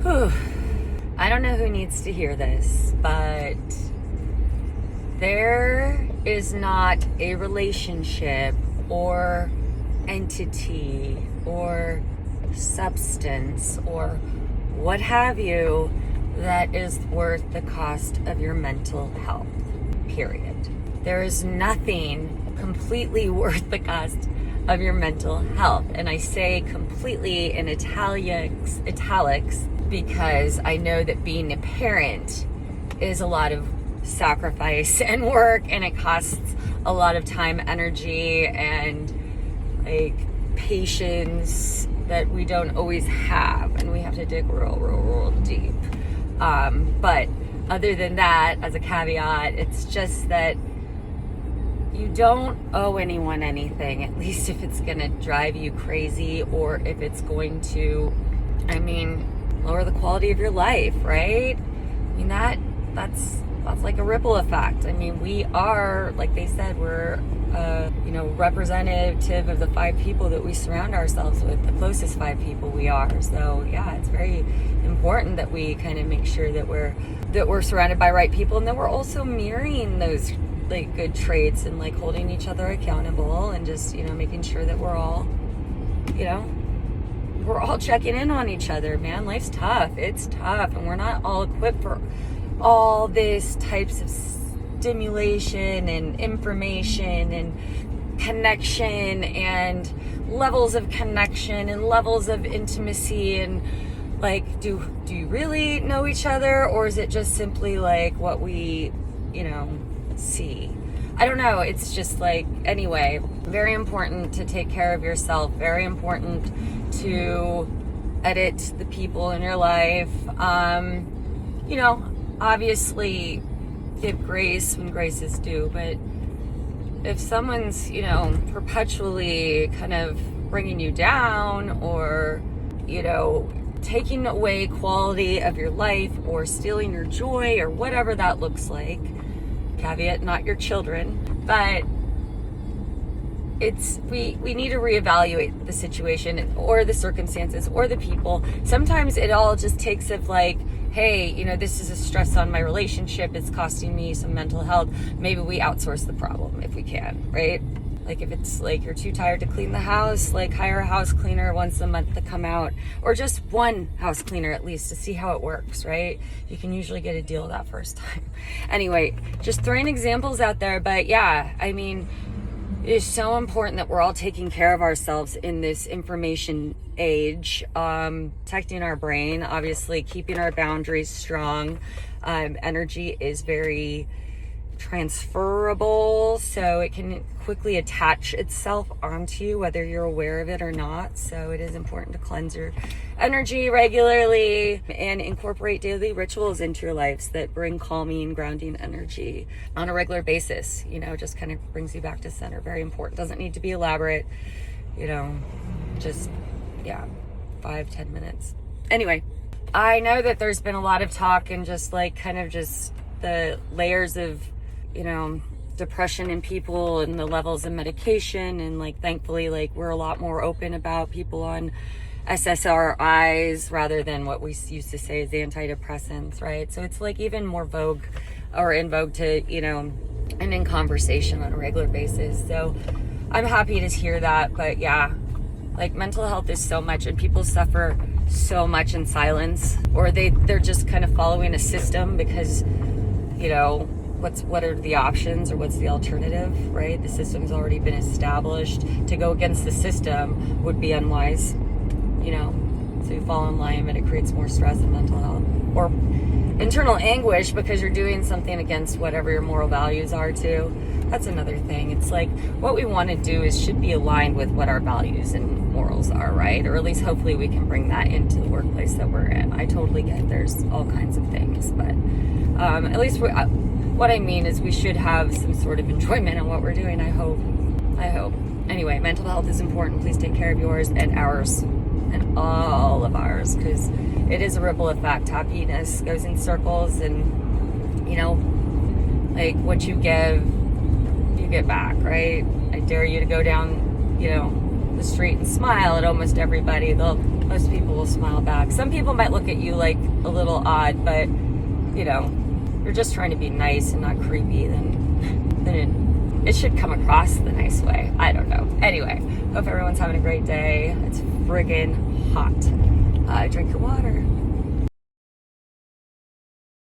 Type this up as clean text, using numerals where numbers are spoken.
Whew. I don't know who needs to hear this, but there is not a relationship or entity or substance or what have you that is worth the cost of your mental health, period. There is nothing completely worth the cost of your mental health. And I say completely in italics because I know that being a parent is a lot of sacrifice and work, and it costs a lot of time, energy, and like patience that we don't always have, and we have to dig real deep. But other than that, as a caveat, it's just that you don't owe anyone anything, at least if it's gonna drive you crazy or if it's going to, lower the quality of your life, right? That's like a ripple effect. We are, like they said, we're representative of the 5 people that we surround ourselves with, the closest 5 people we are. So yeah, it's very important that we kind of make sure that we're surrounded by right people, and that we're also mirroring those like good traits and like holding each other accountable, and just making sure that we're all checking in on each other. Man, life's tough. It's tough, and we're not all equipped for all this types of stimulation and information and connection and levels of connection and levels of intimacy. And like, do you really know each other, or is it just simply like what we see? I don't know. It's just like, anyway, very important to take care of yourself, very important to edit the people in your life. Obviously give grace when grace is due, but if someone's, perpetually kind of bringing you down, or, taking away quality of your life, or stealing your joy, or whatever that looks like, caveat, not your children, but we need to reevaluate the situation or the circumstances or the people. Sometimes it all just takes of like, hey, this is a stress on my relationship, it's costing me some mental health. Maybe we outsource the problem if we can, right? Like if it's like you're too tired to clean the house, like hire a house cleaner once a month to come out, or just one house cleaner at least to see how it works, right? You can usually get a deal that first time. Anyway, just throwing examples out there, but yeah, it is so important that we're all taking care of ourselves in this information age, protecting our brain, obviously keeping our boundaries strong. Energy is very transferable, so it can quickly attach itself onto you whether you're aware of it or not. So it is important to cleanse your energy regularly and incorporate daily rituals into your lives that bring calming, grounding energy on a regular basis. Just kind of brings you back to center. Very important. Doesn't need to be elaborate, just 5-10 minutes. Anyway, I know that there's been a lot of talk and just like kind of just the layers of depression in people and the levels of medication, and like thankfully like we're a lot more open about people on SSRIs rather than what we used to say is antidepressants, right? So it's like even more vogue or in vogue to and in conversation on a regular basis. So I'm happy to hear that. But yeah, like mental health is so much, and people suffer so much in silence, or they're just kind of following a system because what are the options, or what's the alternative, right? The system's already been established. To go against the system would be unwise, so you fall in line, but it creates more stress and mental health or internal anguish because you're doing something against whatever your moral values are too. That's another thing. It's like what we want to do should be aligned with what our values and morals are, right? Or at least hopefully we can bring that into the workplace that we're in. I totally get there's all kinds of things, but at least what I mean is we should have some sort of enjoyment in what we're doing. I hope. Anyway, mental health is important. Please take care of yours and ours and all of ours, because it is a ripple effect. Happiness goes in circles, and like what you give, you get back, right? I dare you to go down, the street and smile at almost everybody. They'll most people will smile back. Some people might look at you like a little odd, but you know, you're just trying to be nice and not creepy, then it should come across the nice way. I don't know. Anyway, hope everyone's having a great day. It's friggin' hot. Drink your water.